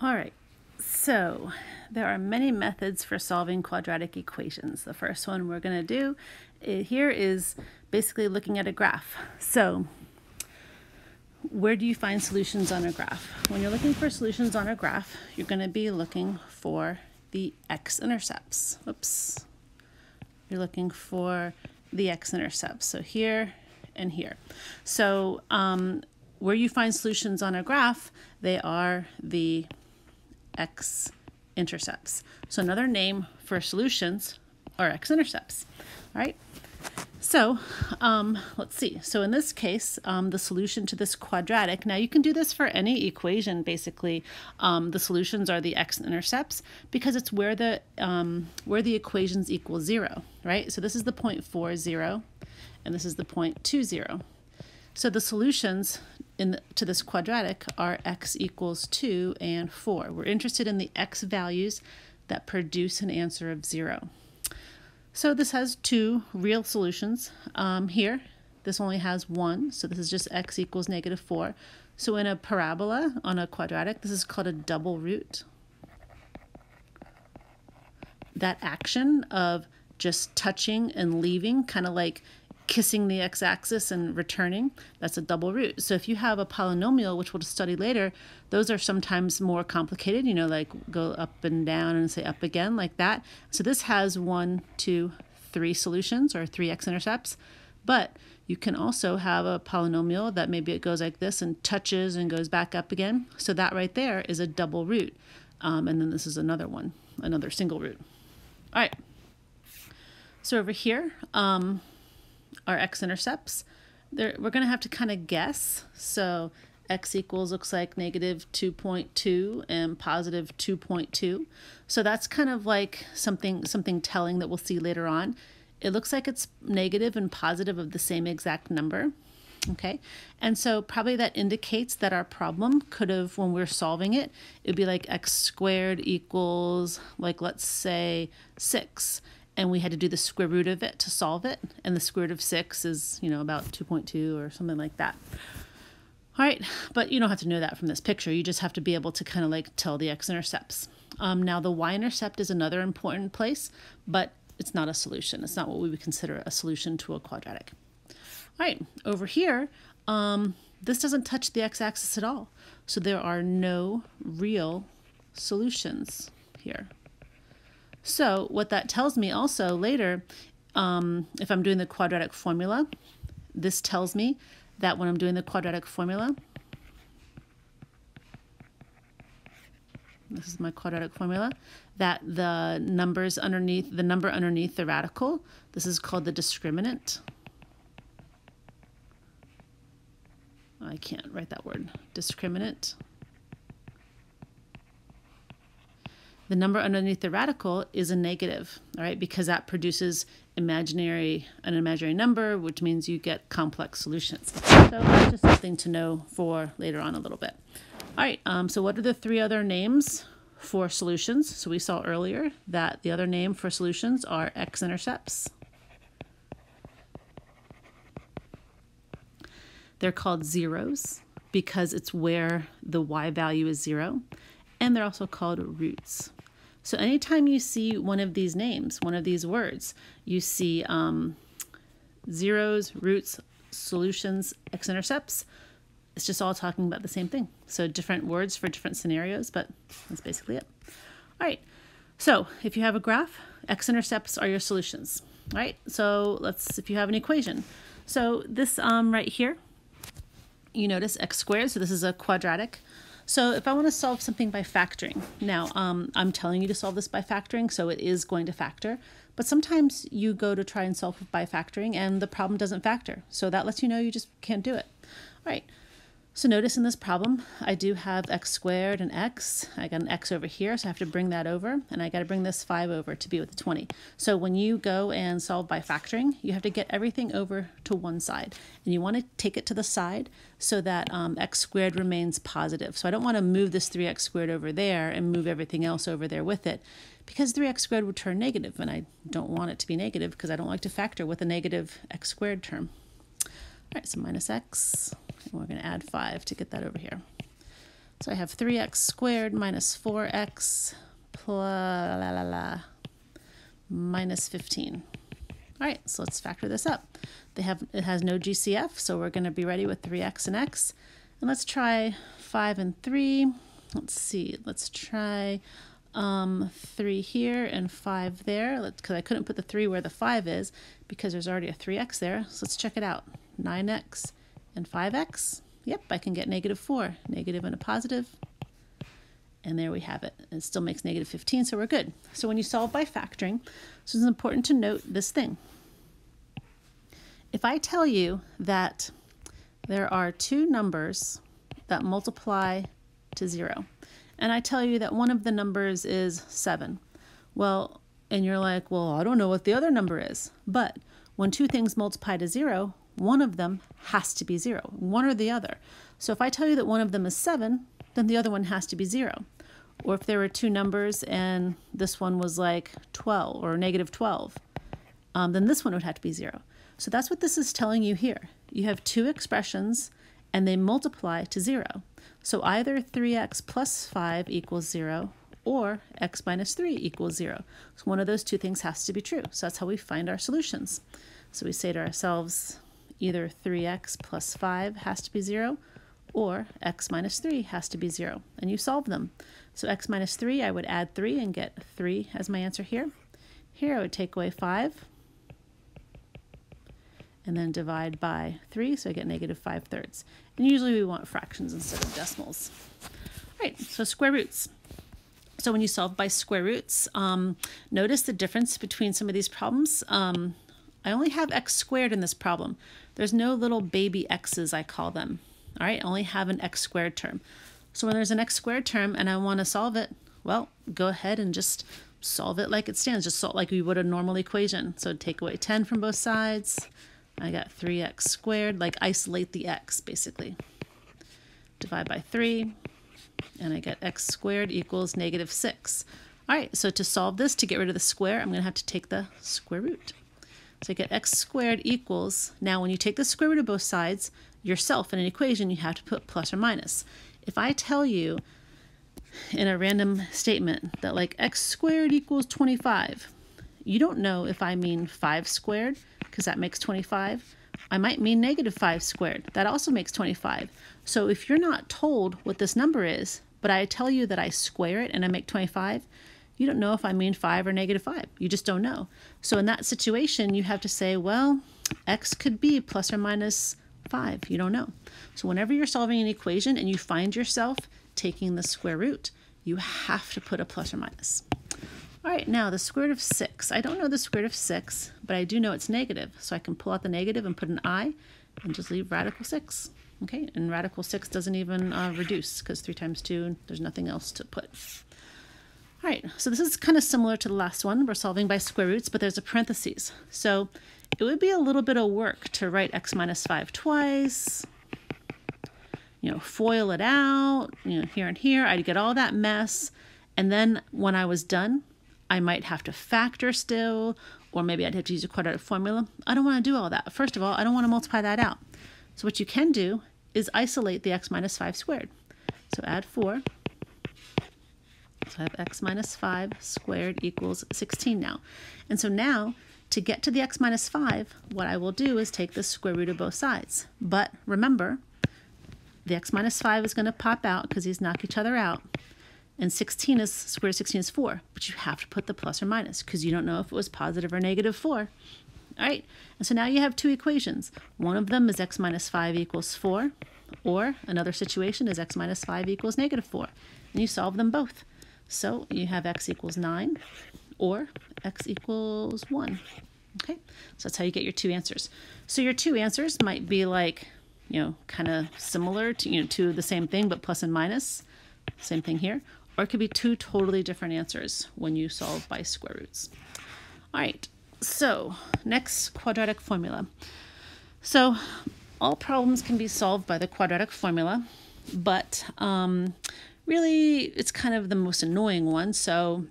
All right, so there are many methods for solving quadratic equations. The first one we're going to do here is basically looking at a graph. So where do you find solutions on a graph? When you're looking for solutions on a graph, you're going to be looking for the x-intercepts. Oops. You're looking for the x-intercepts. So here and here. So where you find solutions on a graph, they are the x-intercepts. So another name for solutions are x-intercepts. All right. So let's see. So in this case, the solution to this quadratic, now you can do this for any equation basically. The solutions are the x-intercepts because it's where the equations equal 0, right? So this is the point 4, 0, and this is the point 2, 0. So the solutions to this quadratic are x equals 2 and 4. We're interested in the x values that produce an answer of 0. So this has two real solutions. Here, this only has one, so this is just x equals -4. So in a parabola on a quadratic, this is called a double root. That action of just touching and leaving, kind of like kissing the x-axis and returning, that's a double root. So if you have a polynomial, which we'll study later, those are sometimes more complicated, you know, like go up and down and say up again, like that. So this has 1, 2, 3 solutions, or 3 x-intercepts, but you can also have a polynomial that maybe it goes like this and touches and goes back up again. So that right there is a double root. And then this is another one, another single root. All right. So over here, our x-intercepts, we're going to have to kind of guess. So x equals looks like -2.2 and positive 2.2. So that's kind of like something telling that we'll see later on. It looks like it's negative and positive of the same exact number. Okay, and so probably that indicates that our problem could have, when we're solving it, it would be like x squared equals, like, let's say 6. And we had to do the square root of it to solve it. And the square root of 6 is, you know, about 2.2 or something like that. All right, but you don't have to know that from this picture. You just have to be able to kind of like tell the x-intercepts. Now the y-intercept is another important place, but it's not a solution. It's not what we would consider a solution to a quadratic. All right, over here, this doesn't touch the x-axis at all. So there are no real solutions here. So what that tells me also later, if I'm doing the quadratic formula, this tells me that when I'm doing the quadratic formula, this is my quadratic formula, that the number underneath the radical, this is called the discriminant. I can't write that word, discriminant. The number underneath the radical is a negative, all right, because that produces an imaginary number, which means you get complex solutions. So that's just something to know for later on a little bit. All right, so what are the 3 other names for solutions? So we saw earlier that the other name for solutions are x-intercepts. They're called zeros because it's where the y value is 0. And they're also called roots. So anytime you see one of these names, one of these words, you see zeros, roots, solutions, x-intercepts, it's just all talking about the same thing. So different words for different scenarios, but that's basically it. All right, so if you have a graph, x-intercepts are your solutions. All right, so if you have an equation. So this right here, you notice x squared, so this is a quadratic. So if I want to solve something by factoring, now I'm telling you to solve this by factoring, so it is going to factor, but sometimes you go to try and solve it by factoring and the problem doesn't factor. So that lets you know you just can't do it. All right, so notice in this problem, I do have x squared and x. I got an x over here, so I have to bring that over, and I got to bring this 5 over to be with the 20. So when you go and solve by factoring, you have to get everything over to one side, and you want to take it to the side so that x squared remains positive. So I don't want to move this 3x squared over there and move everything else over there with it, because 3x squared would turn negative, and I don't want it to be negative because I don't like to factor with a negative x squared term. All right, so minus x, and we're going to add 5 to get that over here. So I have 3x squared minus 4x plus minus 15. All right, so let's factor this up. It has no GCF, so we're going to be ready with 3x and x. And let's try 5 and 3. Let's see, let's try 3 here and 5 there, because I couldn't put the 3 where the 5 is because there's already a 3x there. So let's check it out. 9x and 5x. Yep, I can get -4, negative and a positive. And there we have it. It still makes -15, so we're good. So when you solve by factoring, so it's important to note this thing. If I tell you that there are two numbers that multiply to 0, and I tell you that one of the numbers is 7, well, and you're like, well, I don't know what the other number is. But when two things multiply to 0, one of them has to be 0, one or the other. So if I tell you that one of them is 7, then the other one has to be 0. Or if there were two numbers and this one was like 12 or -12, then this one would have to be 0. So that's what this is telling you here. You have two expressions and they multiply to 0. So either 3x plus 5 equals 0 or x minus 3 equals 0. So one of those two things has to be true. So that's how we find our solutions. So we say to ourselves, either 3x plus 5 has to be 0 or x minus 3 has to be 0. And you solve them. So x minus 3, I would add 3 and get 3 as my answer here. Here I would take away 5 and then divide by 3, so I get -5/3. And usually we want fractions instead of decimals. All right, so square roots. So when you solve by square roots, notice the difference between some of these problems. I only have x squared in this problem. There's no little baby x's, I call them. All right, I only have an x squared term. So when there's an x squared term and I want to solve it, well, go ahead and just solve it like it stands, just solve like we would a normal equation. So take away 10 from both sides. I got 3x squared, like isolate the x, basically. Divide by 3, and I get x squared equals -6. All right, so to solve this, to get rid of the square, I'm going to have to take the square root. So I get x squared equals, now when you take the square root of both sides, yourself in an equation, you have to put plus or minus. If I tell you in a random statement that like x squared equals 25, you don't know if I mean 5 squared, because that makes 25. I might mean -5 squared. That also makes 25. So if you're not told what this number is, but I tell you that I square it and I make 25, you don't know if I mean 5 or -5. You just don't know. So in that situation, you have to say, well, x could be plus or minus 5. You don't know. So whenever you're solving an equation and you find yourself taking the square root, you have to put a plus or minus. All right, now the square root of 6. I don't know the square root of 6, but I do know it's negative. So I can pull out the negative and put an I and just leave radical 6. Okay, and radical 6 doesn't even reduce because 3 times 2, there's nothing else to put. All right, so this is kind of similar to the last one. We're solving by square roots, but there's a parentheses. So it would be a little bit of work to write x minus 5 twice, FOIL it out, here and here. I'd get all that mess. And then when I was done, I might have to factor still, or maybe I'd have to use a quadratic formula. I don't want to do all that. First of all, I don't want to multiply that out. So what you can do is isolate the x minus 5 squared. So add 4. So I have x minus 5 squared equals 16 now. And so now, to get to the x minus 5, what I will do is take the square root of both sides. But remember, the x minus 5 is going to pop out because these knock each other out. And square root of 16 is 4. But you have to put the plus or minus because you don't know if it was positive or -4. All right, and so now you have two equations. One of them is x minus 5 equals 4, or another situation is x minus 5 equals -4. And you solve them both. So you have x equals 9, or x equals 1. Okay, so that's how you get your two answers. So your two answers might be like, kind of similar to, to the same thing, but plus and minus. Same thing here. Or it could be two totally different answers when you solve by square roots. All right, so next, quadratic formula. So all problems can be solved by the quadratic formula, but really it's kind of the most annoying one, so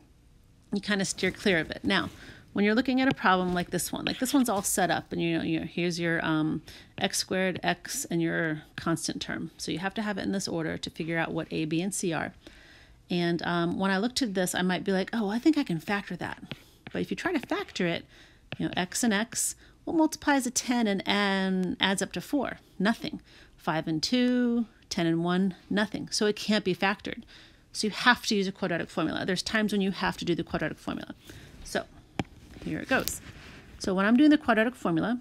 you kind of steer clear of it. Now, when you're looking at a problem like this one's all set up, and here's your x squared, x, and your constant term. So you have to have it in this order to figure out what a, b, and c are. And when I looked at this, I might be like, oh, I think I can factor that. But if you try to factor it, x and x, what multiplies a 10 and adds up to 4? Nothing. 5 and 2, 10 and 1, nothing. So it can't be factored. So you have to use a quadratic formula. There's times when you have to do the quadratic formula. So here it goes. So when I'm doing the quadratic formula,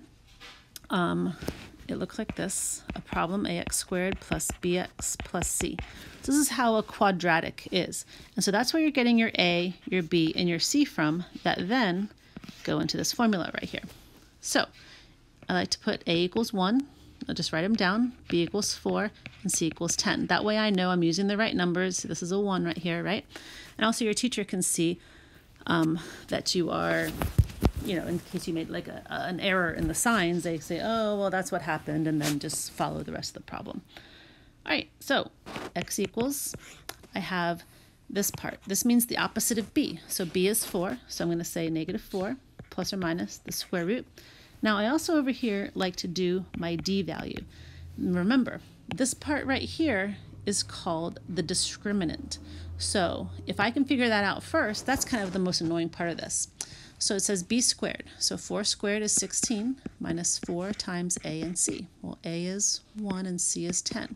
it looks like this: a problem ax squared plus bx plus c. So this is how a quadratic is. And so that's where you're getting your a, your b, and your c from, that then go into this formula right here. So I like to put a equals 1. I'll just write them down. B equals 4 and c equals 10. That way I know I'm using the right numbers. This is a 1 right here, right? And also your teacher can see that you are, in case you made like an error in the signs, they say, oh, well, that's what happened, and then just follow the rest of the problem. All right, so x equals, I have this part. This means the opposite of b. So b is 4, so I'm going to say -4 plus or minus the square root. Now I also over here like to do my d value. Remember, this part right here is called the discriminant. So if I can figure that out first, that's kind of the most annoying part of this. So it says b squared. So 4 squared is 16 minus 4 times a and c. Well, a is 1 and c is 10.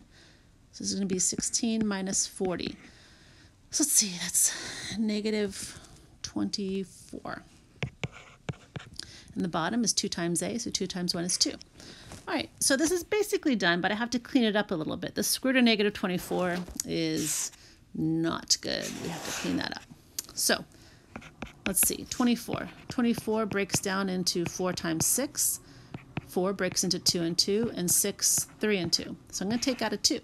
So this is going to be 16 minus 40. So let's see, that's -24. And the bottom is 2 times a, so 2 times 1 is 2. All right, so this is basically done, but I have to clean it up a little bit. The square root of -24 is not good. We have to clean that up. So let's see, 24. 24 breaks down into 4 times 6. 4 breaks into 2 and 2, and 6, 3 and 2. So I'm going to take out a 2.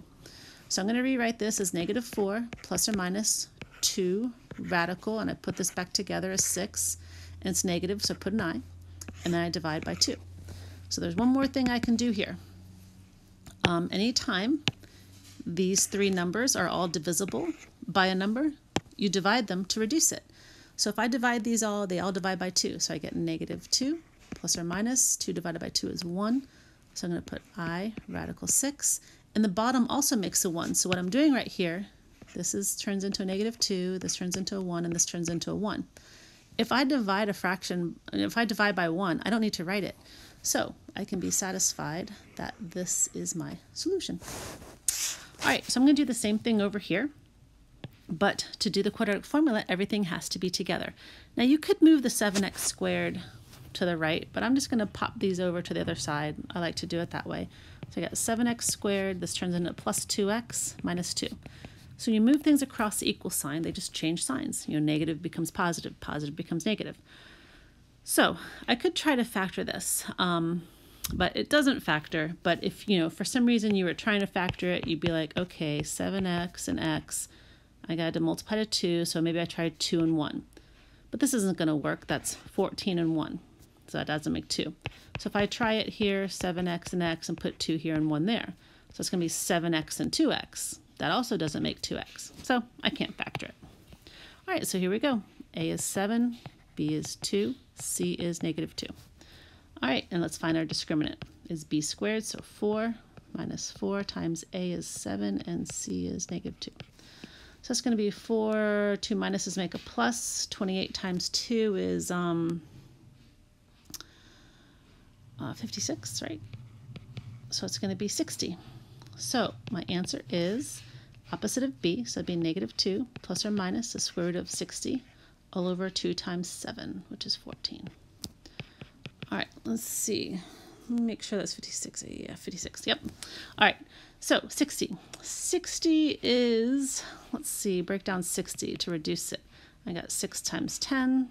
So I'm going to rewrite this as -4 plus or minus 2 radical, and I put this back together as 6, and it's negative, so I put an I, and then I divide by 2. So there's one more thing I can do here. Anytime these 3 numbers are all divisible by a number, you divide them to reduce it. So if I divide these all, they all divide by 2. So I get -2 plus or minus 2 divided by 2 is 1. So I'm going to put I radical 6. And the bottom also makes a 1. So what I'm doing right here, turns into a -2, this turns into a 1, and this turns into a 1. If I divide a fraction, if I divide by 1, I don't need to write it. So I can be satisfied that this is my solution. All right, so I'm going to do the same thing over here. But to do the quadratic formula, everything has to be together. Now you could move the 7x squared to the right, but I'm just going to pop these over to the other side. I like to do it that way. So I got 7x squared. This turns into plus 2x minus 2. So you move things across the equal sign, they just change signs. Negative becomes positive, positive becomes negative. So I could try to factor this, but it doesn't factor. But if, for some reason you were trying to factor it, you'd be like, okay, 7x and x, I got to multiply to 2, so maybe I tried 2 and 1. But this isn't going to work. That's 14 and 1, so that doesn't make 2. So if I try it here, 7x and x, and put 2 here and 1 there, so it's going to be 7x and 2x. That also doesn't make 2x, so I can't factor it. All right, so here we go. A is 7, B is 2, C is -2. All right, and let's find our discriminant. Is b squared, so 4 minus 4 times a is 7, and c is -2. So it's going to be 4, 2 minuses make a plus. 28 times 2 is 56, right? So it's going to be 60. So my answer is opposite of b, so it'd be -2 plus or minus the square root of 60 all over 2 times 7, which is 14. All right, let's see. Let me make sure that's 56. Yeah, 56. Yep. All right, so 60. 60 is, let's see, break down 60 to reduce it. I got 6 times 10.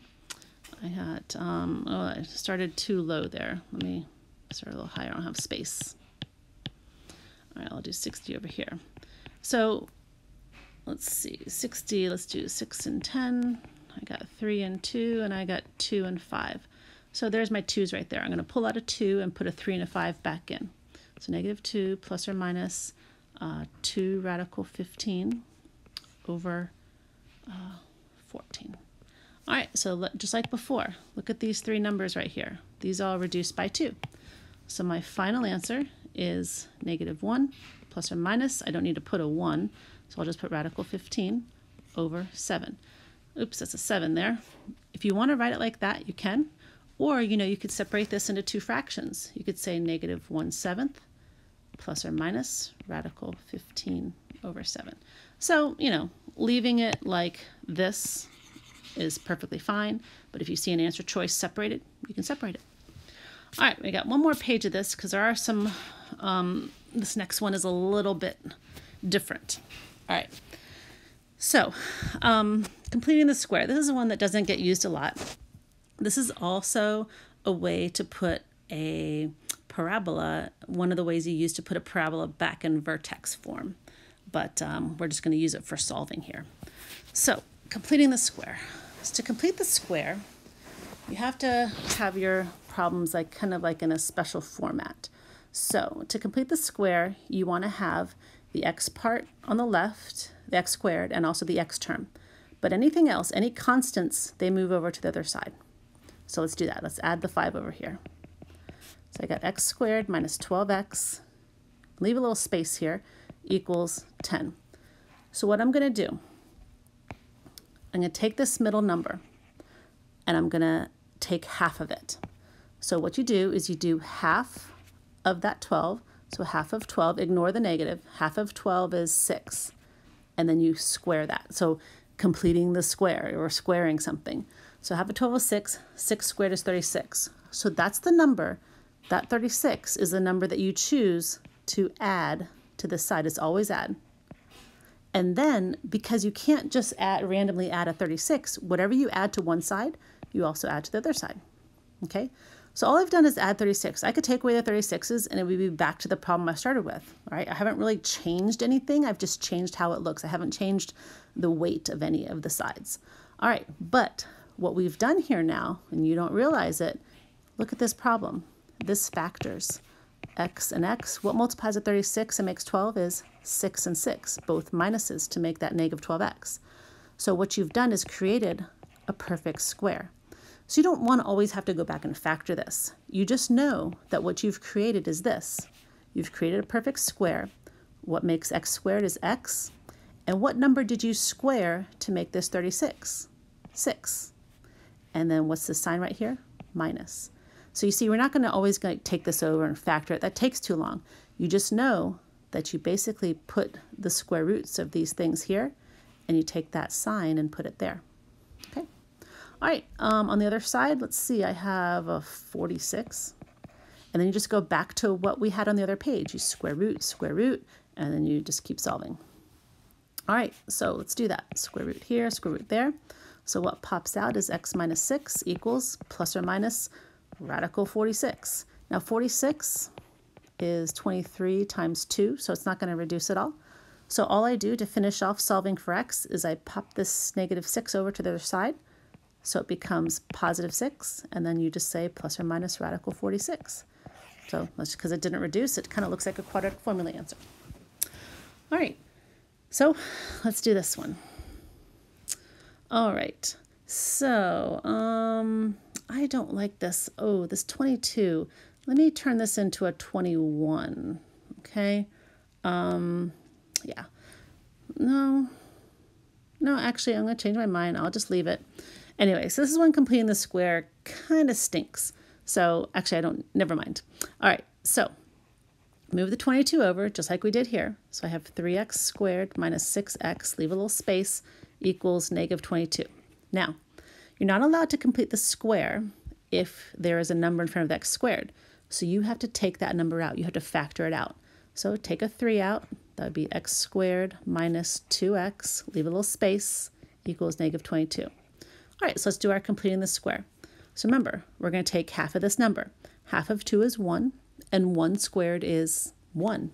I got, I started too low there. Let me start a little higher. I don't have space. All right, I'll do 60 over here. So let's see, 60, let's do 6 and 10. I got 3 and 2, and I got 2 and 5. So there's my 2's right there. I'm going to pull out a 2 and put a 3 and a 5 back in. So -2 plus or minus 2 radical 15 over 14. All right, so just like before, look at these three numbers right here. These all reduced by 2. So my final answer is -1 plus or minus. I don't need to put a 1, so I'll just put radical 15 over 7. Oops, that's a 7 there. If you want to write it like that, you can. Or, you could separate this into 2 fractions. You could say -1/7 plus or minus radical 15 over 7. So, leaving it like this is perfectly fine. But if you see an answer choice separated, you can separate it. All right, we got one more page of this because there are some, this next one is a little bit different. All right, so completing the square. This is the one that doesn't get used a lot. This is also a way to put a parabola, one of the ways you use to put a parabola back in vertex form. But we're just going to use it for solving here. So completing the square. So to complete the square, you have to have your problems kind of like in a special format. So to complete the square, you want to have the x part on the left, the x squared, and also the x term. But anything else, any constants, they move over to the other side. So let's do that. Let's add the 5 over here. So I got x squared minus 12x, leave a little space here, equals 10. So what I'm going to do, I'm going to take this middle number and I'm going to take half of it. So what you do is you do half of that 12. So half of 12, ignore the negative. Half of 12 is 6. And then you square that. So completing the square or squaring something. So half of 12 is 6. 6 squared is 36. So that's the number. That 36 is the number that you choose to add to this side. It's always add. And then, because you can't just randomly add a 36, whatever you add to one side, you also add to the other side. Okay? So all I've done is add 36. I could take away the 36s and it would be back to the problem I started with. All right? I haven't really changed anything. I've just changed how it looks. I haven't changed the weight of any of the sides. All right, but what we've done here now, and you don't realize it, look at this problem. This factors x and x. What multiplies a 36 and makes 12 is 6 and 6, both minuses to make that -12x. So what you've done is created a perfect square. So you don't want to always have to go back and factor this. You just know that what you've created is this. You've created a perfect square. What makes x squared is x. And what number did you square to make this 36? 6. And then what's the sign right here? Minus. So you see, we're not going to always take this over and factor it. That takes too long. You just know that you basically put the square roots of these things here, and you take that sign and put it there. Okay. All right. On the other side, let's see. I have a 46. And then you just go back to what we had on the other page. You square root, and then you just keep solving. All right. So let's do that. Square root here, square root there. So what pops out is x minus 6 equals plus or minus radical 46. Now 46 is 23 times 2, so it's not going to reduce at all. So all I do to finish off solving for x is I pop this -6 over to the other side, so it becomes positive 6, and then you just say plus or minus radical 46. So that's because it didn't reduce, it kind of looks like a quadratic formula answer. All right, so let's do this one. All right, so I don't like this. Oh, this 22. Let me turn this into a 21. Okay. Yeah. No, actually, I'm going to change my mind. I'll just leave it. Anyway, so this is when completing the square kind of stinks. So actually, never mind. All right. So move the 22 over just like we did here. So I have 3x squared minus 6x, leave a little space, equals -22. Now, you're not allowed to complete the square if there is a number in front of the x squared. So you have to take that number out. You have to factor it out. So take a 3 out. That would be x squared minus 2x, leave a little space, equals -22. All right, so let's do our completing the square. So remember, we're going to take half of this number. Half of 2 is 1, and 1 squared is 1.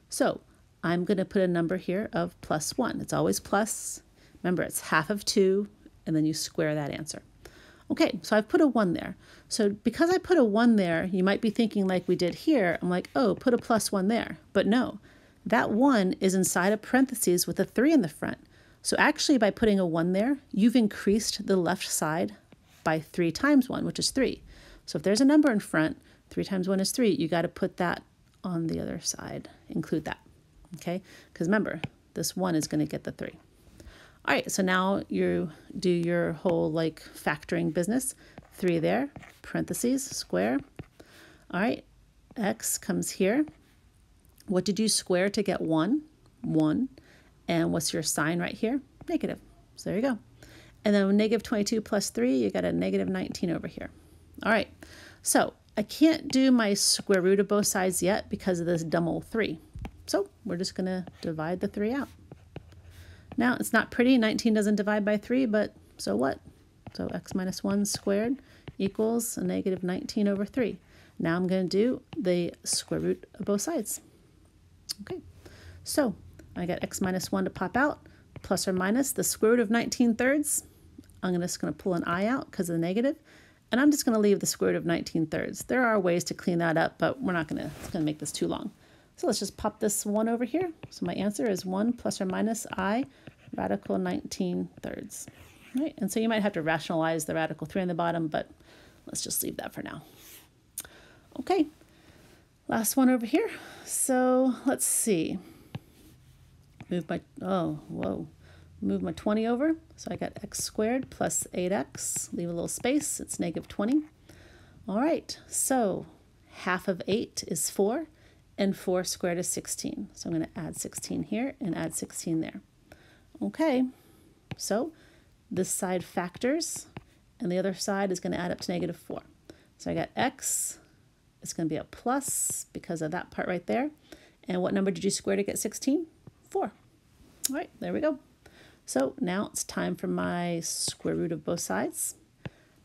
So I'm going to put a number here of plus 1. It's always plus. Remember, it's half of 2, and then you square that answer. Okay, so I've put a 1 there. So because I put a 1 there, you might be thinking like we did here, I'm like, oh, put a plus 1 there. But no, that 1 is inside of parentheses with a 3 in the front. So actually by putting a 1 there, you've increased the left side by 3 times 1, which is 3. So if there's a number in front, 3 times 1 is 3. You got to put that on the other side, include that, okay? Because remember, this 1 is going to get the 3. All right, so now you do your whole like factoring business. 3 there, parentheses, square. All right, x comes here. What did you square to get 1? 1. And what's your sign right here? Negative. So there you go. And then negative 22 plus 3, you got a negative 19 over here. All right, so I can't do my square root of both sides yet because of this dumb old 3. So we're just going to divide the 3 out. Now, it's not pretty. 19 doesn't divide by 3, but so what? So x minus 1 squared equals a negative 19 over 3. Now I'm going to do the square root of both sides. Okay, so I got x minus 1 to pop out, plus or minus the square root of 19 thirds. I'm just going to pull an I out because of the negative, and I'm just going to leave the square root of 19 thirds. There are ways to clean that up, but we're not going to, it's going to make this too long. So let's just pop this 1 over here. So my answer is 1 plus or minus I radical 19 thirds. All right, and so you might have to rationalize the radical 3 on the bottom, but let's just leave that for now. Okay, last one over here. So let's see. Move my, move my 20 over. So I got x squared plus 8x. Leave a little space. It's negative 20. All right, so half of 8 is 4, and 4 squared is 16. So I'm going to add 16 here and add 16 there. Okay, so this side factors, and the other side is going to add up to negative 4. So I got x. It's going to be a plus because of that part right there. And what number did you square to get 16? 4. All right, there we go. So now it's time for my square root of both sides.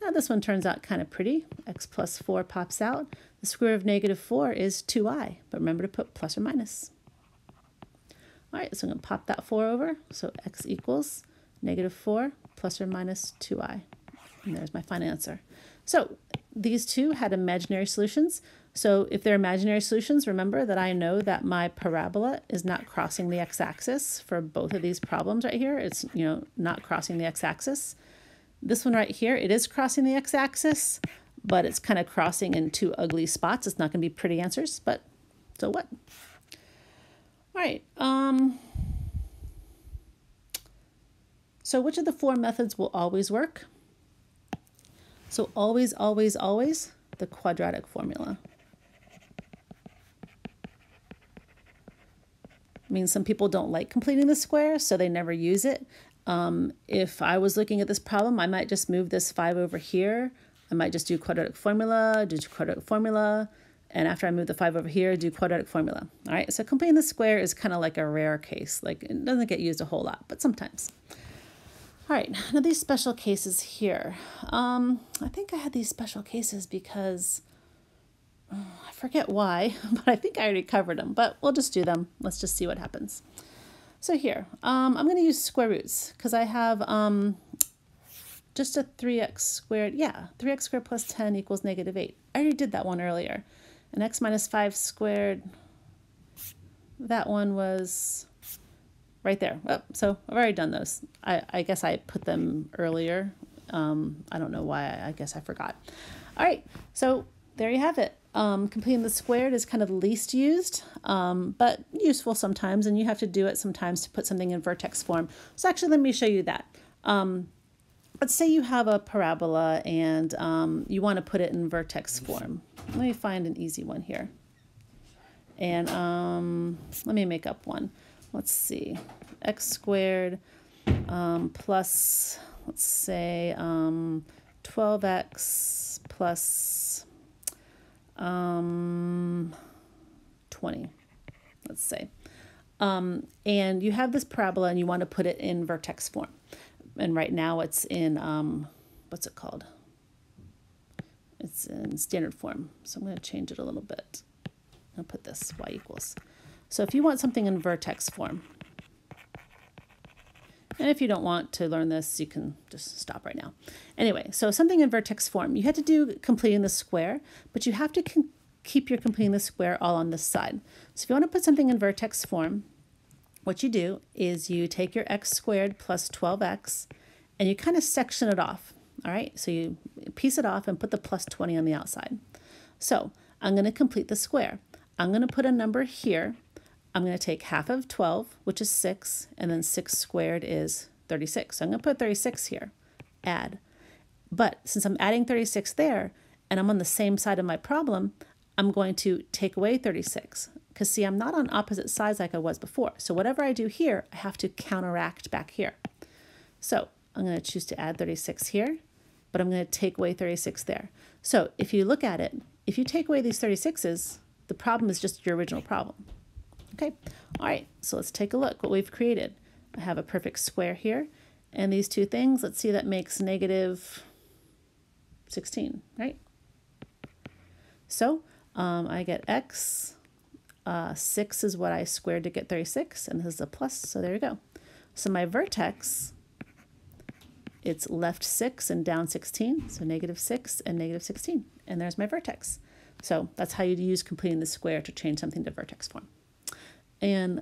Now this one turns out kind of pretty. X plus 4 pops out. The square root of negative 4 is 2i, but remember to put plus or minus. All right, so I'm going to pop that 4 over. So x equals negative 4 plus or minus 2i. And there's my final answer. So these two had imaginary solutions. So if they're imaginary solutions, remember that I know that my parabola is not crossing the x-axis for both of these problems right here. It's, not crossing the x-axis. This one right here, it is crossing the x-axis, but it's kind of crossing in 2 ugly spots. It's not going to be pretty answers, but so what? All right. So which of the 4 methods will always work? So always, always, always, the quadratic formula. I mean, some people don't like completing the square, so they never use it. If I was looking at this problem, I might just move this 5 over here. I might just do quadratic formula, and after I move the 5 over here, do quadratic formula. All right, so completing the square is kind of like a rare case. Like, it doesn't get used a whole lot, but sometimes. All right, now these special cases here. I think I had these special cases because I forget why, but I think I already covered them, but we'll just do them. Let's just see what happens. So here, I'm going to use square roots because I have just a 3x squared. Yeah, 3x squared plus 10 equals negative 8. I already did that one earlier. And x minus 5 squared, that one was right there. Oh, so I've already done those. I guess I put them earlier. I don't know why. I guess I forgot. All right, so there you have it. Completing the squared is kind of the least used, but useful sometimes, and you have to do it sometimes to put something in vertex form. So actually, let me show you that. Let's say you have a parabola and you want to put it in vertex form. Let me find an easy one here. And let me make up one. Let's see, x squared plus, let's say, 12x plus 20, let's say. And you have this parabola and you want to put it in vertex form. And right now it's in, what's it called? It's in standard form. So I'm going to change it a little bit. I'll put this y equals. So if you want something in vertex form, and if you don't want to learn this, you can just stop right now. Anyway, so something in vertex form, you had to do completing the square, but you have to keep your completing the square all on this side. So if you want to put something in vertex form, what you do is you take your x squared plus 12x and you kind of section it off. All right, so you piece it off and put the plus 20 on the outside. So I'm going to complete the square. I'm going to put a number here. I'm going to take half of 12, which is 6, and then 6 squared is 36. So I'm going to put 36 here, add. But since I'm adding 36 there, and I'm on the same side of my problem, I'm going to take away 36. Because see, I'm not on opposite sides like I was before. So whatever I do here, I have to counteract back here. So I'm going to choose to add 36 here, but I'm going to take away 36 there. So if you look at it, if you take away these 36s, the problem is just your original problem. Okay, all right, so let's take a look what we've created. I have a perfect square here, and these two things, let's see, that makes negative 16, right? So I get x, 6 is what I squared to get 36, and this is a plus, so there you go. So my vertex, it's left 6 and down 16, so negative 6 and negative 16, and there's my vertex. So that's how you use completing the square to change something to vertex form. And